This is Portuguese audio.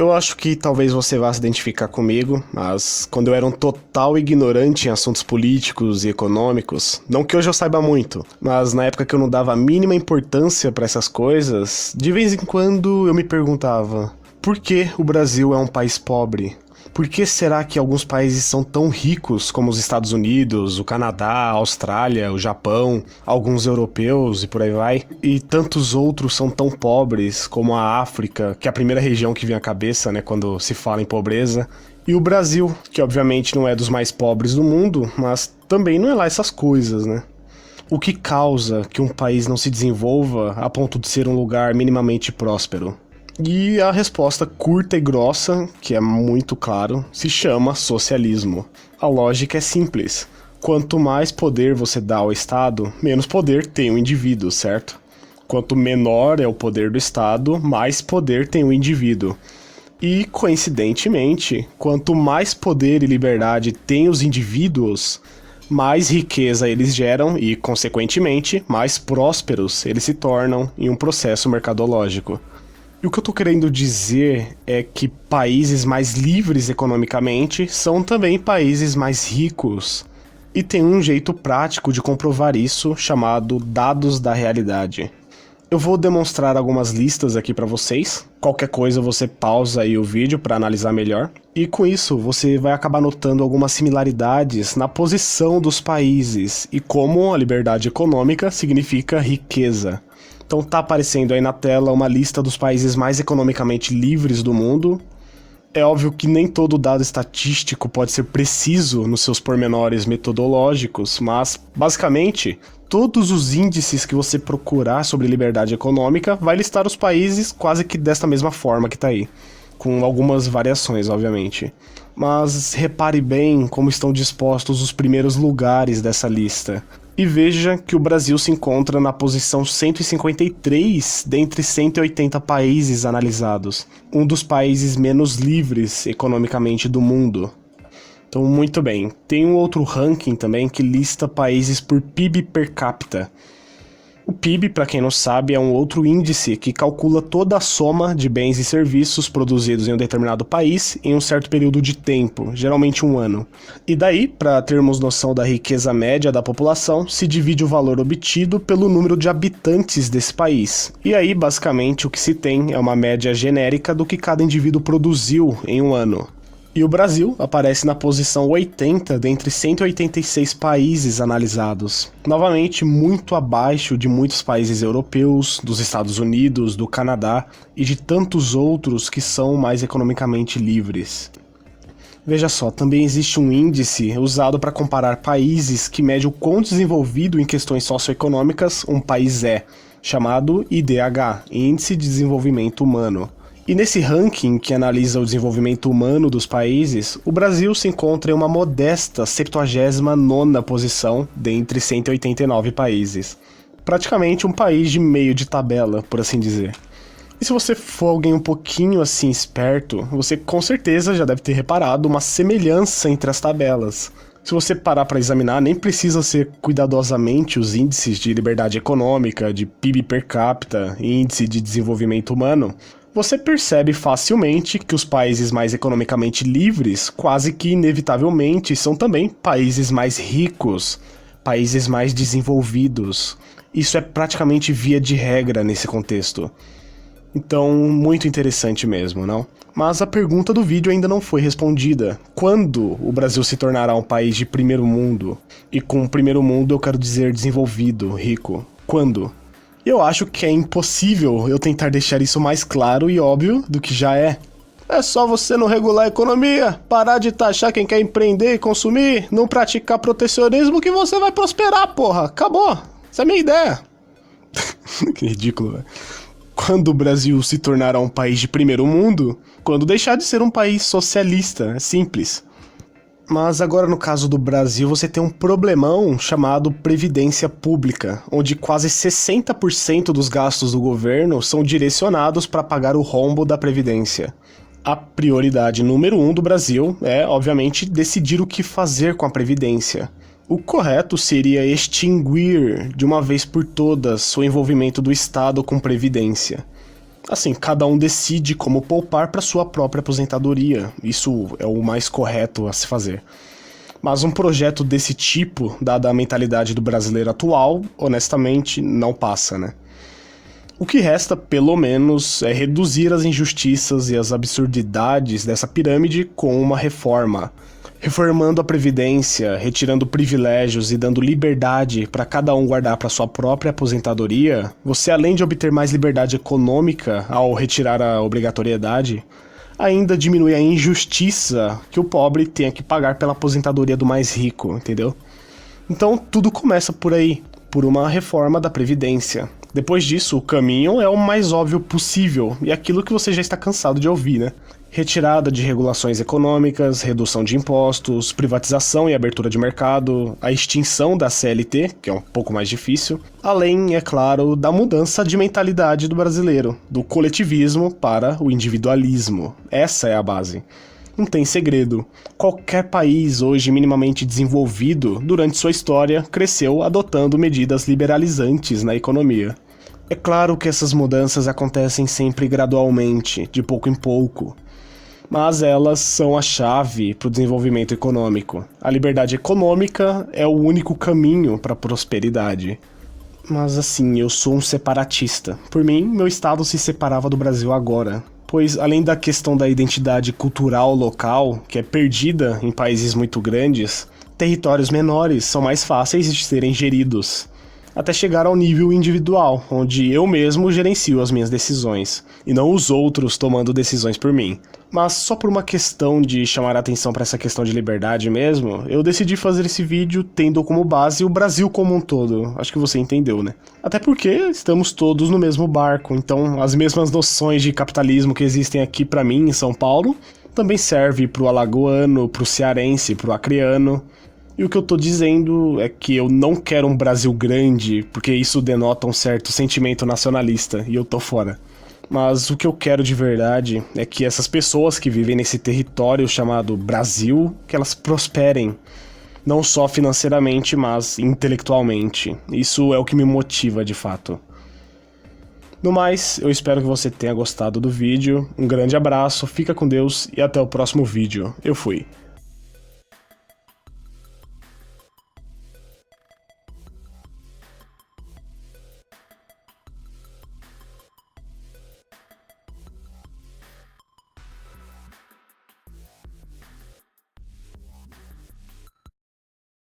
Eu acho que talvez você vá se identificar comigo, mas quando eu era um total ignorante em assuntos políticos e econômicos, não que hoje eu saiba muito, mas na época que eu não dava a mínima importância pra essas coisas, de vez em quando eu me perguntava: por que o Brasil é um país pobre? Por que será que alguns países são tão ricos como os Estados Unidos, o Canadá, a Austrália, o Japão, alguns europeus e por aí vai, e tantos outros são tão pobres como a África, que é a primeira região que vem à cabeça, né, quando se fala em pobreza, e o Brasil, que obviamente não é dos mais pobres do mundo, mas também não é lá essas coisas, né? O que causa que um país não se desenvolva a ponto de ser um lugar minimamente próspero? E a resposta curta e grossa, que é muito claro, se chama socialismo. A lógica é simples. Quanto mais poder você dá ao Estado, menos poder tem o indivíduo, certo? Quanto menor é o poder do Estado, mais poder tem o indivíduo. E, coincidentemente, quanto mais poder e liberdade têm os indivíduos, mais riqueza eles geram e, consequentemente, mais prósperos eles se tornam em um processo mercadológico. E o que eu tô querendo dizer é que países mais livres economicamente são também países mais ricos. E tem um jeito prático de comprovar isso, chamado dados da realidade. Eu vou demonstrar algumas listas aqui pra vocês. Qualquer coisa você pausa aí o vídeo para analisar melhor. E com isso você vai acabar notando algumas similaridades na posição dos países e como a liberdade econômica significa riqueza. Então tá aparecendo aí na tela uma lista dos países mais economicamente livres do mundo. É óbvio que nem todo dado estatístico pode ser preciso nos seus pormenores metodológicos, mas, basicamente, todos os índices que você procurar sobre liberdade econômica vai listar os países quase que desta mesma forma que tá aí, com algumas variações, obviamente. Mas repare bem como estão dispostos os primeiros lugares dessa lista. E veja que o Brasil se encontra na posição 153 dentre 180 países analisados, um dos países menos livres economicamente do mundo. Então, muito bem, tem um outro ranking também que lista países por PIB per capita. O PIB, para quem não sabe, é um outro índice que calcula toda a soma de bens e serviços produzidos em um determinado país em um certo período de tempo, geralmente um ano. E daí, para termos noção da riqueza média da população, se divide o valor obtido pelo número de habitantes desse país. E aí, basicamente, o que se tem é uma média genérica do que cada indivíduo produziu em um ano. E o Brasil aparece na posição 80 dentre 186 países analisados. Novamente, muito abaixo de muitos países europeus, dos Estados Unidos, do Canadá e de tantos outros que são mais economicamente livres. Veja só, também existe um índice usado para comparar países que mede o quão desenvolvido em questões socioeconômicas um país é, chamado IDH, Índice de Desenvolvimento Humano. E nesse ranking que analisa o desenvolvimento humano dos países, o Brasil se encontra em uma modesta 79ª posição dentre 189 países. Praticamente um país de meio de tabela, por assim dizer. E se você for alguém um pouquinho assim esperto, você com certeza já deve ter reparado uma semelhança entre as tabelas. Se você parar para examinar, nem precisa ser cuidadosamente os índices de liberdade econômica, de PIB per capita e índice de desenvolvimento humano, você percebe facilmente que os países mais economicamente livres quase que inevitavelmente são também países mais ricos, países mais desenvolvidos. Isso é praticamente via de regra nesse contexto. Então, muito interessante mesmo, não? Mas a pergunta do vídeo ainda não foi respondida. Quando o Brasil se tornará um país de primeiro mundo? E com primeiro mundo eu quero dizer desenvolvido, rico. Quando? Eu acho que é impossível eu tentar deixar isso mais claro e óbvio do que já é. É só você não regular a economia, parar de taxar quem quer empreender e consumir, não praticar protecionismo que você vai prosperar, porra. Acabou. Essa é a minha ideia. Que ridículo, velho. Quando o Brasil se tornará um país de primeiro mundo? Quando deixar de ser um país socialista, é simples. Mas agora no caso do Brasil você tem um problemão chamado Previdência Pública, onde quase 60% dos gastos do governo são direcionados para pagar o rombo da Previdência. A prioridade número 1 do Brasil é, obviamente, decidir o que fazer com a Previdência. O correto seria extinguir, de uma vez por todas, o envolvimento do Estado com Previdência. Assim, cada um decide como poupar para sua própria aposentadoria. Isso é o mais correto a se fazer. Mas um projeto desse tipo, dada a mentalidade do brasileiro atual, honestamente, não passa, né? O que resta, pelo menos, é reduzir as injustiças e as absurdidades dessa pirâmide com uma reforma. Reformando a Previdência, retirando privilégios e dando liberdade para cada um guardar para sua própria aposentadoria, você, além de obter mais liberdade econômica ao retirar a obrigatoriedade, ainda diminui a injustiça que o pobre tenha que pagar pela aposentadoria do mais rico, entendeu? Então tudo começa por aí, por uma reforma da Previdência. Depois disso, o caminho é o mais óbvio possível, e aquilo que você já está cansado de ouvir, né? Retirada de regulações econômicas, redução de impostos, privatização e abertura de mercado, a extinção da CLT, que é um pouco mais difícil, além, é claro, da mudança de mentalidade do brasileiro, do coletivismo para o individualismo. Essa é a base. Não tem segredo. Qualquer país hoje minimamente desenvolvido, durante sua história, cresceu adotando medidas liberalizantes na economia. É claro que essas mudanças acontecem sempre gradualmente, de pouco em pouco. Mas elas são a chave para o desenvolvimento econômico. A liberdade econômica é o único caminho para a prosperidade. Mas assim, eu sou um separatista. Por mim, meu estado se separava do Brasil agora. Pois, além da questão da identidade cultural local, que é perdida em países muito grandes, territórios menores são mais fáceis de serem geridos, até chegar ao nível individual, onde eu mesmo gerencio as minhas decisões, e não os outros tomando decisões por mim. Mas só por uma questão de chamar a atenção para essa questão de liberdade mesmo, eu decidi fazer esse vídeo tendo como base o Brasil como um todo. Acho que você entendeu, né? Até porque estamos todos no mesmo barco, então as mesmas noções de capitalismo que existem aqui para mim em São Paulo também serve pro alagoano, pro cearense, pro acreano. E o que eu tô dizendo é que eu não quero um Brasil grande, porque isso denota um certo sentimento nacionalista, e eu tô fora. Mas o que eu quero de verdade é que essas pessoas que vivem nesse território chamado Brasil, que elas prosperem, não só financeiramente, mas intelectualmente. Isso é o que me motiva de fato. No mais, eu espero que você tenha gostado do vídeo. Um grande abraço, fica com Deus e até o próximo vídeo. Eu fui.